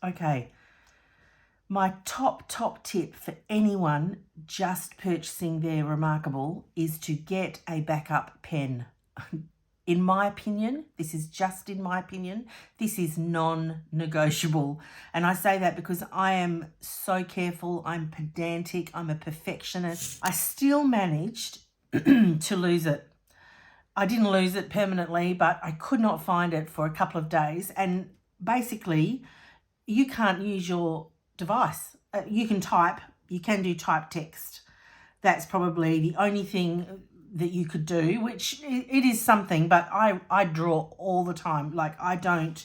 Okay, my top tip for anyone just purchasing their reMarkable is to get a backup pen. In my opinion, this is just in my opinion, this is non-negotiable. And I say that because I am so careful, I'm pedantic, I'm a perfectionist. I still managed to lose it. I didn't lose it permanently, but I could not find it for a couple of days. And basically, you can't use your device. You can type, you can do type text. That's probably the only thing that you could do, which it is something, but I draw all the time. Like I don't,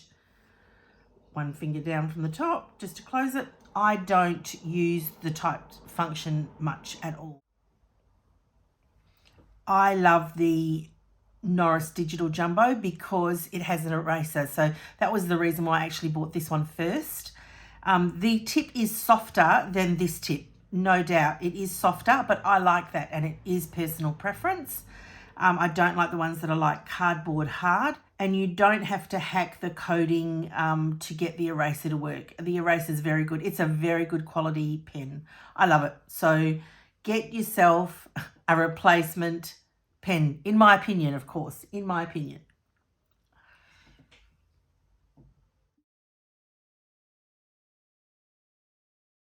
one finger down from the top just to close it, I don't use the type function much at all. I love the Noris Digital Jumbo because it has an eraser. So that was the reason why I actually bought this one first. The tip is softer than this tip. No doubt it is softer, but I like that, and it is personal preference. I don't like the ones that are like cardboard hard, and you don't have to hack the coding to get the eraser to work. The eraser is very good. It's a very good quality pen. I love it. So get yourself a replacement pen, in my opinion, of course, in my opinion.